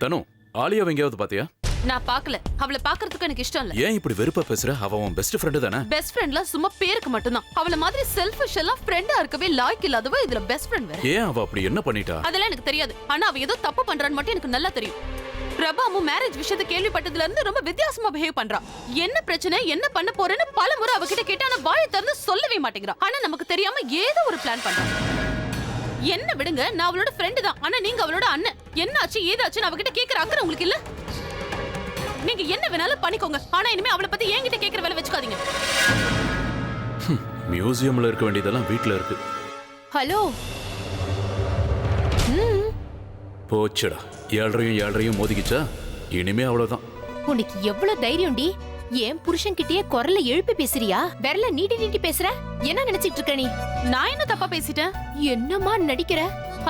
தனு, ஆலியா எங்கேயாவது பாத்தியா? நான் பார்க்கல. அவளை பார்க்கிறதுக்கு எனக்கு இஷ்டம் இல்ல. ஏன் இப்படி வெறுப்பா பேசுற? அவ உன் பெஸ்ட் ஃப்ரெண்ட் தானே? பெஸ்ட் ஃப்ரெண்ட்ல சும்மா பேருக்கு மட்டும்தான். அவள மாதிரி செல்ஃபிஷ் எல்லாம் ஃப்ரெண்டா இருக்கவே லாய்க்கு இல்லாதவ இதுல பெஸ்ட் ஃப்ரெண்ட் வேற. ஏன் அவ அப்படி என்ன பண்ணிட்டா? அதெல்லாம் எனக்கு தெரியாது. ஆனா அவ ஏதோ தப்பு பண்றான்னு மட்டும் எனக்கு நல்லா தெரியும். பிரபாமும் மேரேஜ் விஷயத்தை கேள்விப்பட்டதுல இருந்து ரொம்ப வித்தியாசமா பிஹேவ் பண்றா. என்ன பிரச்சனை, என்ன பண்ண போறேன்னு பலமுறை அவகிட்ட கேட்டா ஆனா வாயை திறந்து சொல்லவே மாட்டேங்கிறா. ஆனா நமக்கு தெரியாம ஏதோ ஒரு பிளான் பண்றா. என்ன விடுங்க, நான் அவளோட ஃப்ரெண்ட் தான். ஆனா நீங்க அவளோட அண்ணன். என்ன ஆச்சு ஏதாச்சுன்னு அவகிட்ட கேக்குற அக்கறை உங்களுக்கு இல்ல? நீங்க என்ன வேணாலும் பண்ணிக்கோங்க. ஆனா இனிமே அவளை பத்தி என்கிட்ட கேக்குற வேலை வச்சுக்காதீங்க. மியூசியம்ல இருக்க வேண்டியதெல்லாம் வீட்ல இருக்கு. ஹலோ. போச்சுடா, ஏழ்றையும் மோதிக்கிச்சா? இனிமே அவ்வளவுதான். உனக்கு எவ்வளவு தைரியம் டி? ஏன் புருஷன் கிட்டயே குரல்ல எழுப்பி பேசுறியா? விரல நீட்டி பேசுற? என்ன நினைச்சிட்டு இருக்க நீ? நான் என்ன தப்பா பேசிட்டேன்? என்னமா நடிக்கிற?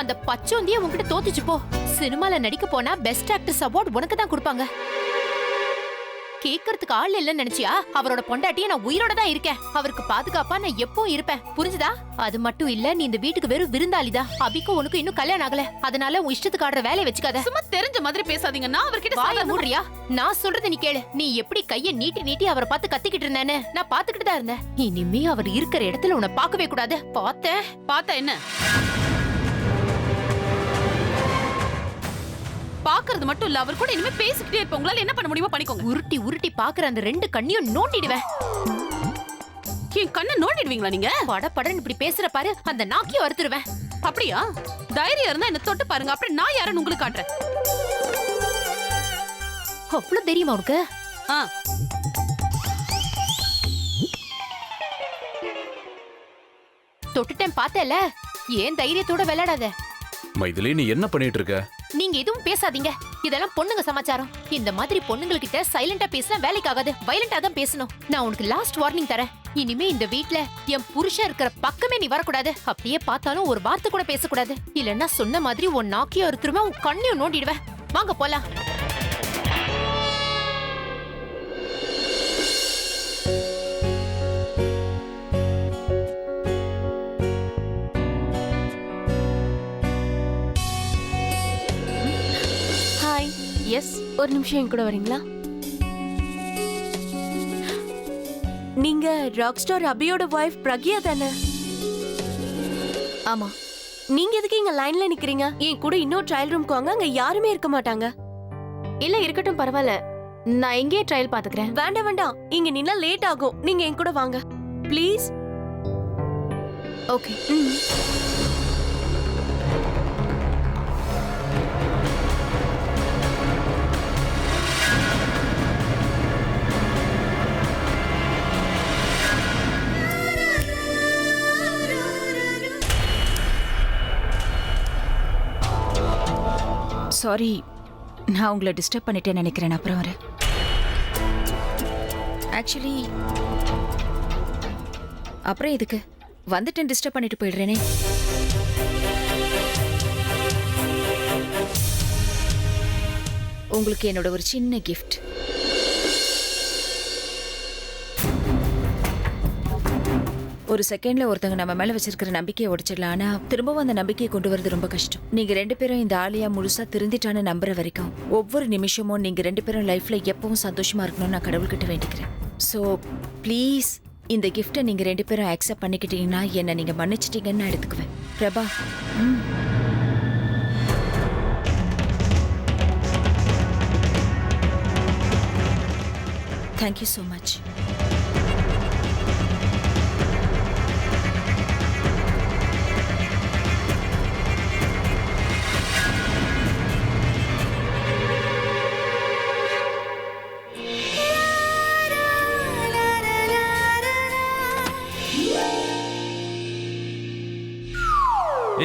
அந்த பச்சோந்தியே உன்கிட்ட தோத்துச்சு போ. சினிமால நடிக்க போனா பெஸ்ட் ஆக்ட்ரஸ் அவார்ட் உனக்கு தான் கொடுப்பாங்க. கேக்குறதுக்கு ஆள் இல்லன்னு நினைச்சியா? அவரோட பொண்டாட்டிய நான் உயிரோட தான் இருக்கேன். அவருக்கு பாதுகாப்பா நான் எப்பவும் இருப்பேன். புரிஞ்சுதா? அது மட்டும் இல்ல, நீ இந்த வீட்டுக்கு வெறும் விருந்தாளிதான். அபிக்கும் உனக்கு இன்னும் கல்யாணம் ஆகல. அதனால உன் இஷ்டத்துக்கு ஆடுற வேலையை வச்சுக்காத. சும்மா தெரிஞ்ச மாதிரி பேசாதீங்க. நான் அவர்கிட்ட வாய மூடுறியா? நான் சொல்றத நீ கேளு. நீ எப்படி கைய நீட்டி அவரை பார்த்து கத்திக்கிட்டு இருந்தேன்னு நான் பாத்துக்கிட்டு தான் இருந்தேன். இனிமே அவர் இருக்கிற இடத்துல உன்னை பார்க்கவே கூடாது. பார்த்தா என்ன? பாக்குறது மட்டும் இல்ல, அவர் கூட இனிமே பேசிக்கிட்டே இருப்ப. உங்களால என்ன பண்ண முடியுமோ பண்ணிக்கோங்க. உருட்டி பாக்குற அந்த ரெண்டு கண்ணையும் நோண்டிடுவேன். என் கண்ணை நோண்டிடுவீங்களா நீங்க? படன்னு இப்படி பேசுற பாரு, அந்த நாக்கிய வறுத்துருவேன். அப்படியா? தைரியம் இருந்தா என்ன தொட்டு பாருங்க. அப்புறம் நான் யாருன்னு உங்களுக்கு காட்டுறேன். அவ்வளவு தெரியுமா உனக்கு? தொட்டுட்டேன் பார்த்தல. ஏன் தைரியத்தோட விளையாடாத. மைதிலி, நீ என்ன பண்ணிட்டு இருக்க? நீங்க எதுவும் பேசாதீங்க. இதெல்லாம் பொண்ணுங்க சமாச்சாரம். இந்த மாதிரி பொண்ணுங்க கிட்ட சைலண்டா பேசினா வேலைக்கு ஆகாது. வயலண்டா தான் பேசணும். நான் உனக்கு லாஸ்ட் வார்னிங் தரேன். இனிமே இந்த வீட்ல என் புருஷன் இருக்கிற பக்கமே நீ வரக்கூடாது. அப்படியே பார்த்தாலும் ஒரு வார்த்தை கூட பேசக்கூடாது. இல்லன்னா சொன்ன மாதிரி உன் நாக்கியும் ஒருத்தருமே உன் கண்ணையும் நோண்டிடுவேன். வாங்க போலாம். எஸ், ஒரு நிமிஷம் என் கூட வரீங்களா? நீங்க ராக் ஸ்டார் அபியோட வைஃப் பிரக்யா தானே? ஆமா. நீங்க எதுக்கு இங்க லைன்ல நிக்கிறீங்க? என் கூட இன்னொரு ட்ரையல் ரூம்க்கு வாங்க. அங்க யாருமே இருக்க மாட்டாங்க. இல்ல இருக்கட்டும், பரவாயில்ல. நான் எங்கேயே ட்ரையல் பாத்துக்கிறேன். வேண்டாம், இங்க நின்னா லேட் ஆகும். நீங்க என் கூட வாங்க ப்ளீஸ். ஓகே. சாரி, நான் உங்களை டிஸ்டர்ப் பண்ணிட்டேன்னு நினைக்கிறேன். அப்புறம் வரேன். ஆக்சுவலி அப்புறம் இதுக்கு வந்துட்டேன், டிஸ்டர்ப் பண்ணிட்டு போயிடுறேனே. உங்களுக்கு என்னோட ஒரு சின்ன கிஃப்ட். ஒரு செகண்ட்ல ஒருத்தங்க நம்ம மேல வச்சிருக்கிற நம்பிக்கையை உடைச்சிடலாம். ஆனா திரும்பவும் அந்த நம்பிக்கையை கொண்டு வரது ரொம்ப கஷ்டம். நீங்க ரெண்டு பேரும் இந்த ஆலியா முழுசா திருந்திட்டான்னு நம்புற வரைக்கும் ஒவ்வொரு நிமிஷமும் நீங்க ரெண்டு பேரும் லைஃப்ல எப்பவும் சந்தோஷமா இருக்கணும்னு நான் கடவுள்கிட்ட வேண்டிக்கிறேன். ஸோ ப்ளீஸ் இந்த கிஃப்டை நீங்க ரெண்டு பேரும் அக்செப்ட் பண்ணிக்கிட்டீங்கன்னா என்ன நீங்க மன்னிச்சிட்டீங்கன்னு நான் எடுத்துக்குவேன். Prabha, thank you so much.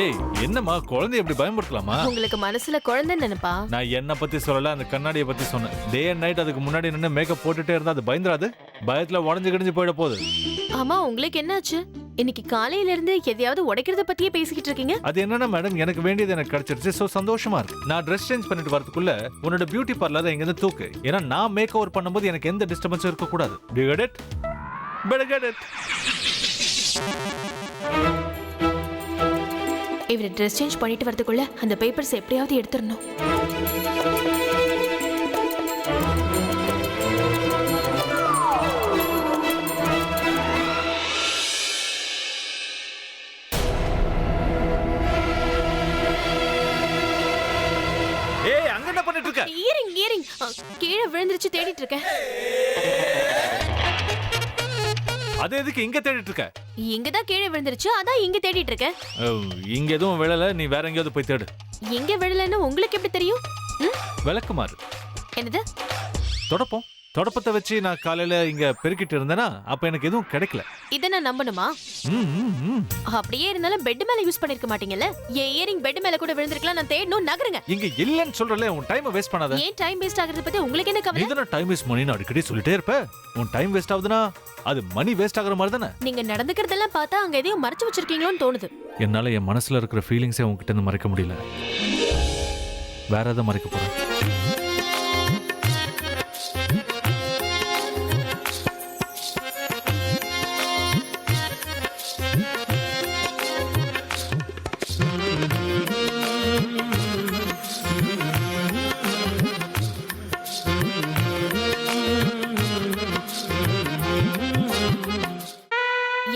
ஏய், என்னம்மா குழந்தை எப்படி பயமுறுத்தலாமா? உங்களுக்கு மனசுல குழந்தை நினைப்பா? நான் என்ன பத்தி சொல்லல, அந்த கண்ணாடியை பத்தி சொன்னேன். டே அண்ட் நைட் அதுக்கு முன்னாடி நின்று மேக்கப் போட்டுட்டே இருந்தா அது பயந்துராது? பயத்துல உடஞ்சு கிடிஞ்சு போயிட போகுது. ஆமா, உங்களுக்கு என்னாச்சு? இன்னைக்கு காலையில இருந்து எதையாவது உடைக்கிறத பத்தியே பேசிக்கிட்டு இருக்கீங்க. அது என்னன்னா மேடம், எனக்கு வேண்டியது எனக்கு கிடைச்சிருச்சு. சோ சந்தோஷமா இருக்கு. நான் ட்ரெஸ் சேஞ்ச் பண்ணிட்டு வரதுக்குள்ள உன்னோட பியூட்டி பார்லர் எங்க இருந்து தூக்கு. ஏன்னா நான் மேக் ஓவர் பண்ணும்போது எனக்கு எந்த டிஸ்டர்பன்ஸும் இருக்க கூடாது. Do you get it? Better get it. இவரை ட்ரெஸ் சேஞ்ச் பண்ணிட்டு வரதுக்குள்ள அந்த பேப்பர்ஸ் எப்படியாவது எடுத்துடணும். தேடிட்டு இருக்க? இயரிங் கீழே விழுந்துருச்சு, தேடிட்டு இருக்கேன். அது எதுக்கு இங்க தேடிட்டு இருக்க? இங்கதான் கீழே விழுந்துருச்சு, அதான் இங்க தேடிட்டு இருக்கேன். இங்க எதுவும் விழல, நீ வேற எங்கேயாவது போய் தேடு. எங்க விழலன்னு உங்களுக்கு எப்படி தெரியும்? விளக்குமாறு. என்னது? தொடப்பம். தொடப்பத்தை வச்சு நான் காலையில இங்க பெருக்கிட்டு இருந்தேனா, அப்ப எனக்கு எதுவும் கிடைக்கல. இத நான் நம்பணுமா? அப்படியே இருந்தாலும் பெட் மேல யூஸ் பண்ணிருக்க மாட்டீங்கல்ல? என் இயரிங் பெட் மேல கூட விழுந்திருக்கலாம், நான் தேடணும். நகருங்க. இங்க இல்லன்னு சொல்றல, உன் டைம் வேஸ்ட் பண்ணாத. ஏன் டைம் வேஸ்ட் ஆகுறத பத்தி உங்களுக்கு என்ன கவலை? நீ டைம் வேஸ்ட் மணின்னு அடிக்கடி சொல்லிட்டே இருப்ப. உன் டைம் வேஸ்ட் ஆகுதுன்னா அது மணி வேஸ்ட் ஆகுற மாதிரி தானே? நீங்க நடந்துக்கிறதெல்லாம் பார்த்தா அங்க எதையும் மறைச்சு வச்சிருக்கீங்களோன்னு தோணுது. என்னால என் மனசுல இருக்கிற ஃபீலிங்ஸே உன்கிட்ட இருந்து மறைக்க முடியல. வேற எதை மறைக்க போறேன்?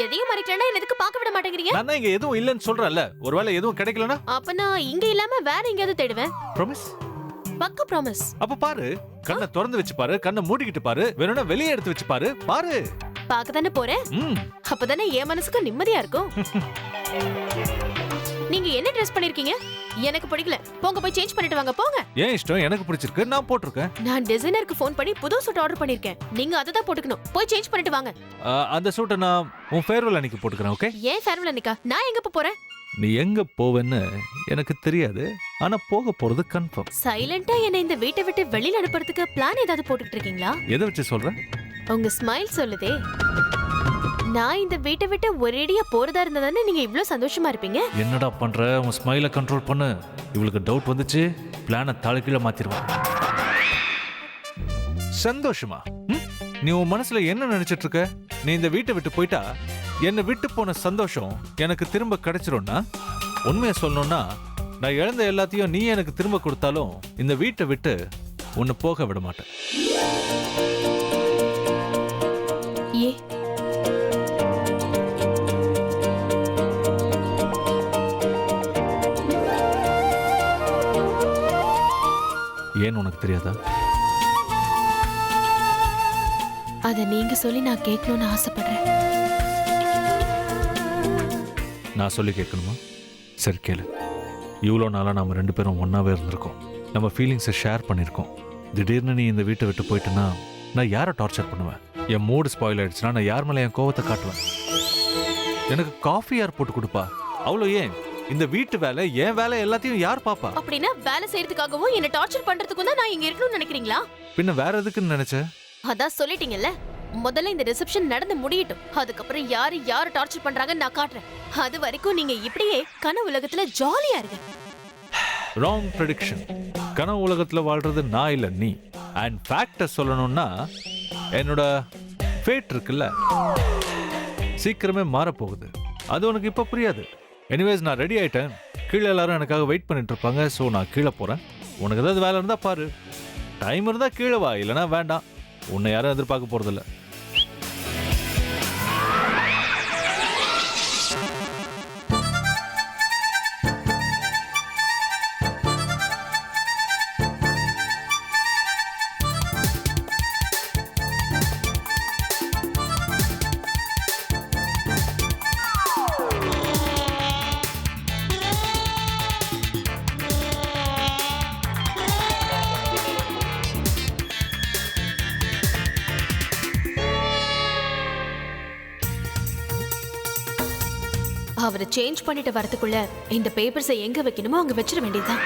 எதையும் மறைக்கலன்னா எதுக்கு பார்க்க விட மாட்டேங்கிறீங்க? நான் தான் இங்க எதுவும் இல்லன்னு சொல்றேன்ல. ஒருவேளை எதுவும் கிடைக்கலனா அப்ப நான் இங்க இல்லாம வேற எங்கயாவது தேடுவேன். ப்ராமிஸ். பக்க ப்ராமிஸ். அப்ப பாரு, கண்ணை திறந்து வச்சு பாரு, கண்ணை மூடிக்கிட்டு பாரு, வேணும்னா வெளியே எடுத்து வச்சு பாரு. பாரு. பார்க்க தானே போறேன். அப்பதானே என் மனசுக்கு நிம்மதியா இருக்கும். நீங்க என்ன ட்ரெஸ் பண்ணிருக்கீங்க? எனக்கு பிடிக்கல. போங்க, போய் சேஞ்ச் பண்ணிட்டு வாங்க. போங்க. ஏன் இஷ்டம், எனக்கு பிடிச்சிருக்கு, நான் போட்டுருக்கேன். நான் டிசைனருக்கு ஃபோன் பண்ணி புது சூட் ஆர்டர் பண்ணிருக்கேன். நீங்க அதை தான் போட்டுக்கணும். போய் சேஞ்ச் பண்ணிட்டு வாங்க. அந்த சூட்டை நான் உன் ஃபேர்வெல் அன்னைக்கு போட்டுக்கிறேன். ஓகே? ஏன் ஃபேர்வெல் அன்னைக்கா? நான் எங்க போறேன்? நீ எங்க போவேன்னு எனக்கு தெரியாது, ஆனா போக போறது கன்ஃபார்ம். சைலண்டா என்ன இந்த வீட்டை விட்டு வெளியில அனுப்புறதுக்கு பிளான் ஏதாவது போட்டுட்டு இருக்கீங்களா? எதை வச்சு சொல்ற? உங்க ஸ்மைல் சொல்லுதே. நான் இந்த வீட்டை விட்டு ஒரேடியா போறதா இருந்தானே நீங்க இவ்ளோ சந்தோஷமா இருப்பீங்க. என்னடா பண்ற? உன் ஸ்மைலை கண்ட்ரோல் பண்ணு. இவளுக்கு டவுட் வந்துச்சு, பிளானை தலைகீழ மாத்திடுவா. சந்தோஷமா? நீ உன் மனசுல என்ன நினைச்சிட்டு இருக்க? நீ இந்த வீட்டை விட்டு போயிட்டா என்னை விட்டு போன சந்தோஷம் எனக்கு திரும்ப கிடைச்சிரும்னா? உண்மையை சொல்லணும்னா, நான் இழந்த எல்லாத்தையும் நீ எனக்கு திரும்ப கொடுத்தாலும் இந்த வீட்டை விட்டு உன்னை போக விட மாட்டேன். ஏ ஏன்னு உனக்கு தெரியாதா? அத நீங்க சொல்லி நான் கேட்கணும்னு ஆசைப்படுறேன். நான் சொல்லி கேட்கணுமா? சரி கேளு. இவ்வளோ நாளாக நாம் ரெண்டு பேரும் ஒன்றாவே இருந்திருக்கோம். நம்ம ஃபீலிங்ஸை ஷேர் பண்ணியிருக்கோம். திடீர்னு நீ இந்த வீட்டை விட்டு போயிட்டேன்னா நான் யாரை டார்ச்சர் பண்ணுவேன்? என் மூடு ஸ்பாயில் ஆயிடுச்சுன்னா நான் யார் மேலே என் கோவத்தை காட்டுவேன்? எனக்கு காஃபி யார் போட்டு கொடுப்பா? அவ்வளோ ஏன் இந்த வீட்டு வேலை, என் வேலை எல்லாத்தையும் யார் பாப்பா? அப்படின்னா வேலை செய்யறதுக்காகவும் என்ன டார்ச்சர் பண்றதுக்கும் தான் நான் இங்க இருக்கணும்னு நினைக்கிறீங்களா? பின்ன வேற எதுக்குன்னு நினைச்ச? அதான் சொல்லிட்டீங்கல்ல, முதல்ல இந்த ரிசப்ஷன் நடந்து முடியட்டும், அதுக்கப்புறம் யாரு யாரு டார்ச்சர் பண்றாங்கன்னு நான் காட்டுறேன். அது வரைக்கும் நீங்க இப்படியே கனவு உலகத்துல ஜாலியா இருங்க. Wrong prediction. கனவு உலகத்துல வாழ்றது நான் இல்லை, நீ. அண்ட் ஃபேக்டை சொல்லணும்னா என்னோட ஃபேட் இருக்குல்ல, சீக்கிரமே மாறப்போகுது. அது உனக்கு இப்போ புரியாது. எனிவேஸ், நான் ரெடி ஆயிட்டேன். கீழே எல்லாரும் எனக்காக வெயிட் பண்ணிட்டு இருப்பாங்க. ஸோ நான் கீழே போறேன். உனக்கு ஏதாவது வேலை இருந்தா பாரு. டைம் இருந்தா கீழே வா, இல்லைன்னா வேண்டாம். உன்னை யாரும் எதிர்பார்க்க போறதில்ல. அவரை சேஞ்ச் பண்ணிட்டு வரதுக்குள்ள இந்த பேப்பர்ஸை எங்க வைக்கணுமோ அங்க வச்சிட வேண்டியதுதான்.